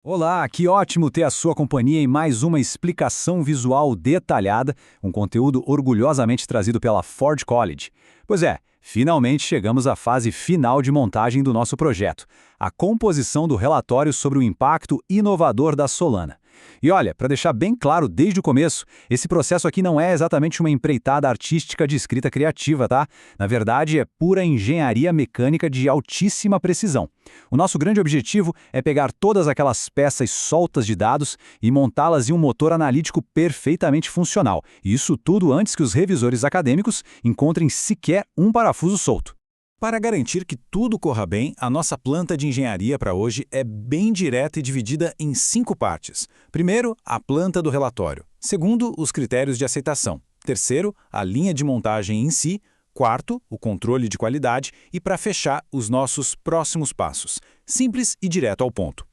Olá, que ótimo ter a sua companhia em mais uma explicação visual detalhada, um conteúdo orgulhosamente trazido pela Ford College. Pois é, finalmente chegamos à fase final de montagem do nosso projeto, a composição do relatório sobre o impacto inovador da Solana. E olha, para deixar bem claro desde o começo, esse processo aqui não é exatamente uma empreitada artística de escrita criativa, tá? Na verdade, é pura engenharia mecânica de altíssima precisão. O nosso grande objetivo é pegar todas aquelas peças soltas de dados e montá-las em um motor analítico perfeitamente funcional. E isso tudo antes que os revisores acadêmicos encontrem sequer um parafuso solto. Para garantir que tudo corra bem, a nossa planta de engenharia para hoje é bem direta e dividida em 5 partes. Primeiro, a planta do relatório. Segundo, os critérios de aceitação. Terceiro, a linha de montagem em si. Quarto, o controle de qualidade. E para fechar, os nossos próximos passos. Simples e direto ao ponto.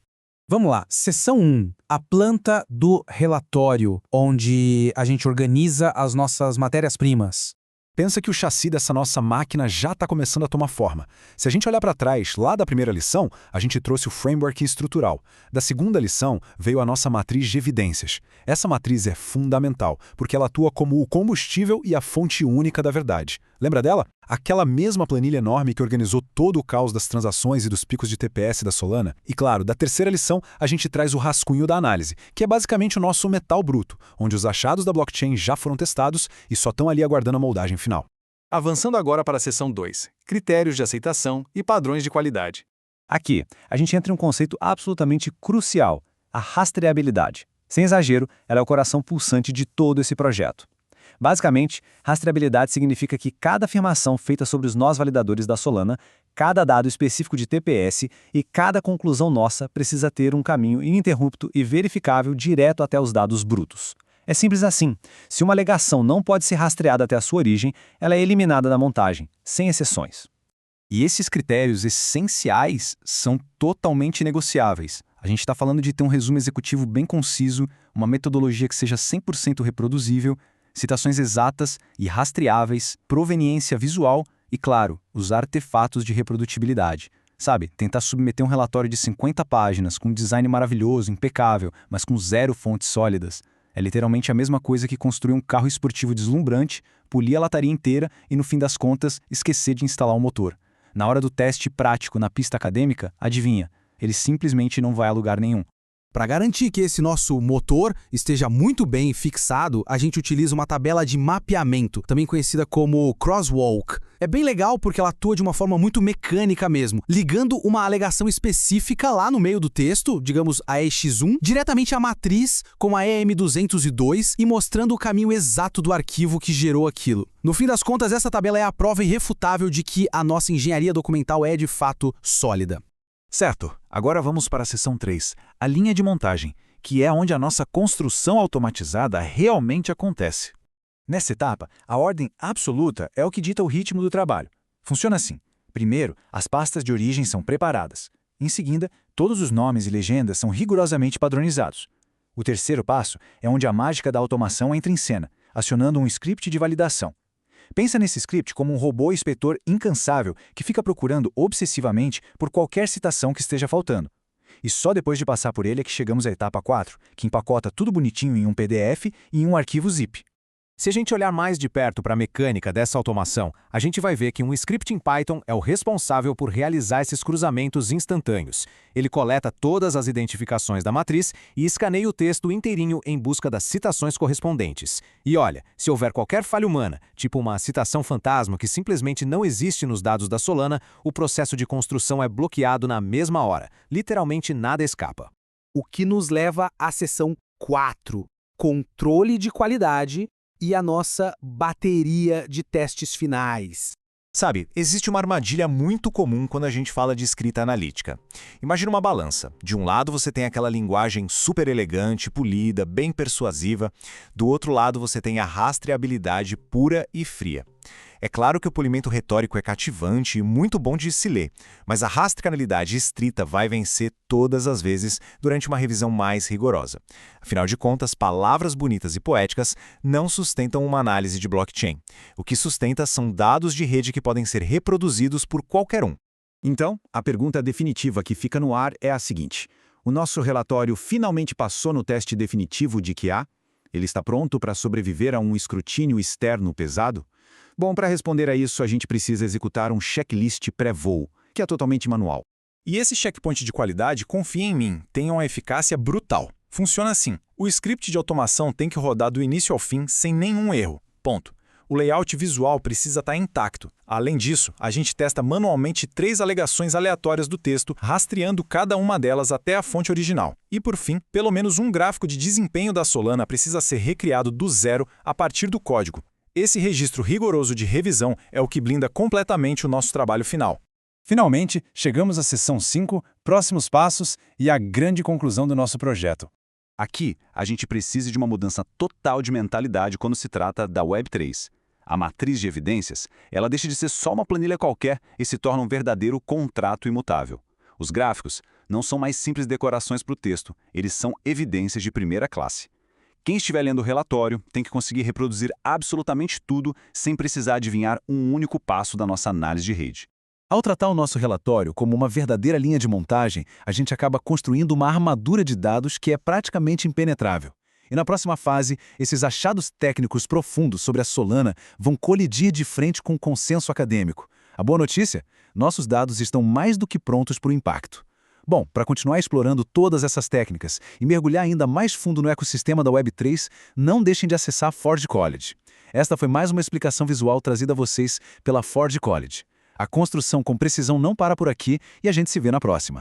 Vamos lá, seção 1, a planta do relatório, onde a gente organiza as nossas matérias-primas. Pensa que o chassi dessa nossa máquina já está começando a tomar forma. Se a gente olhar para trás, lá da primeira lição, a gente trouxe o framework estrutural. Da segunda lição, veio a nossa matriz de evidências. Essa matriz é fundamental, porque ela atua como o combustível e a fonte única da verdade. Lembra dela? Aquela mesma planilha enorme que organizou todo o caos das transações e dos picos de TPS da Solana. E claro, da terceira lição, a gente traz o rascunho da análise, que é basicamente o nosso metal bruto, onde os achados da blockchain já foram testados e só estão ali aguardando a moldagem final. Avançando agora para a seção 2, critérios de aceitação e padrões de qualidade. Aqui, a gente entra em um conceito absolutamente crucial, a rastreabilidade. Sem exagero, ela é o coração pulsante de todo esse projeto. Basicamente, rastreabilidade significa que cada afirmação feita sobre os nós validadores da Solana, cada dado específico de TPS e cada conclusão nossa precisa ter um caminho ininterrupto e verificável direto até os dados brutos. É simples assim. Se uma alegação não pode ser rastreada até a sua origem, ela é eliminada da montagem, sem exceções. E esses critérios essenciais são totalmente negociáveis. A gente está falando de ter um resumo executivo bem conciso, uma metodologia que seja 100% reproduzível, citações exatas e rastreáveis, proveniência visual e, claro, os artefatos de reprodutibilidade. Sabe, tentar submeter um relatório de 50 páginas com um design maravilhoso, impecável, mas com 0 fontes sólidas. É literalmente a mesma coisa que construir um carro esportivo deslumbrante, polir a lataria inteira e, no fim das contas, esquecer de instalar o motor. Na hora do teste prático na pista acadêmica, adivinha, ele simplesmente não vai a lugar nenhum. Para garantir que esse nosso motor esteja muito bem fixado, a gente utiliza uma tabela de mapeamento, também conhecida como crosswalk. É bem legal porque ela atua de uma forma muito mecânica mesmo, ligando uma alegação específica lá no meio do texto, digamos a EX1, diretamente à matriz com a EM202 e mostrando o caminho exato do arquivo que gerou aquilo. No fim das contas, essa tabela é a prova irrefutável de que a nossa engenharia documental é de fato sólida. Certo, agora vamos para a seção 3, a linha de montagem, que é onde a nossa construção automatizada realmente acontece. Nessa etapa, a ordem absoluta é o que dita o ritmo do trabalho. Funciona assim. Primeiro, as pastas de origem são preparadas. Em seguida, todos os nomes e legendas são rigorosamente padronizados. O terceiro passo é onde a mágica da automação entra em cena, acionando um script de validação. Pensa nesse script como um robô inspetor incansável que fica procurando obsessivamente por qualquer citação que esteja faltando. E só depois de passar por ele é que chegamos à etapa 4, que empacota tudo bonitinho em um PDF e em um arquivo zip. Se a gente olhar mais de perto para a mecânica dessa automação, a gente vai ver que um script em Python é o responsável por realizar esses cruzamentos instantâneos. Ele coleta todas as identificações da matriz e escaneia o texto inteirinho em busca das citações correspondentes. E olha, se houver qualquer falha humana, tipo uma citação fantasma que simplesmente não existe nos dados da Solana, o processo de construção é bloqueado na mesma hora. Literalmente nada escapa. O que nos leva à seção 4, controle de qualidade e a nossa bateria de testes finais. Sabe, existe uma armadilha muito comum quando a gente fala de escrita analítica. Imagina uma balança. De um lado você tem aquela linguagem super elegante, polida, bem persuasiva. Do outro lado você tem a rastreabilidade pura e fria. É claro que o polimento retórico é cativante e muito bom de se ler, mas a rastreabilidade estrita vai vencer todas as vezes durante uma revisão mais rigorosa. Afinal de contas, palavras bonitas e poéticas não sustentam uma análise de blockchain. O que sustenta são dados de rede que podem ser reproduzidos por qualquer um. Então, a pergunta definitiva que fica no ar é a seguinte: O nosso relatório finalmente passou no teste definitivo de QA? Ele está pronto para sobreviver a um escrutínio externo pesado? Bom, para responder a isso, a gente precisa executar um checklist pré-voo, que é totalmente manual. E esse checkpoint de qualidade, confia em mim, tem uma eficácia brutal. Funciona assim: o script de automação tem que rodar do início ao fim sem nenhum erro. Ponto. O layout visual precisa estar intacto. Além disso, a gente testa manualmente 3 alegações aleatórias do texto, rastreando cada uma delas até a fonte original. E por fim, pelo menos um gráfico de desempenho da Solana precisa ser recriado do zero a partir do código. Esse registro rigoroso de revisão é o que blinda completamente o nosso trabalho final. Finalmente, chegamos à seção 5, próximos passos e a grande conclusão do nosso projeto. Aqui, a gente precisa de uma mudança total de mentalidade quando se trata da Web3. A matriz de evidências, ela deixa de ser só uma planilha qualquer e se torna um verdadeiro contrato imutável. Os gráficos não são mais simples decorações para o texto, eles são evidências de primeira classe. Quem estiver lendo o relatório tem que conseguir reproduzir absolutamente tudo sem precisar adivinhar um único passo da nossa análise de rede. Ao tratar o nosso relatório como uma verdadeira linha de montagem, a gente acaba construindo uma armadura de dados que é praticamente impenetrável. E na próxima fase, esses achados técnicos profundos sobre a Solana vão colidir de frente com o consenso acadêmico. A boa notícia? Nossos dados estão mais do que prontos para o impacto. Bom, para continuar explorando todas essas técnicas e mergulhar ainda mais fundo no ecossistema da Web3, não deixem de acessar Ford College. Esta foi mais uma explicação visual trazida a vocês pela Ford College. A construção com precisão não para por aqui e a gente se vê na próxima.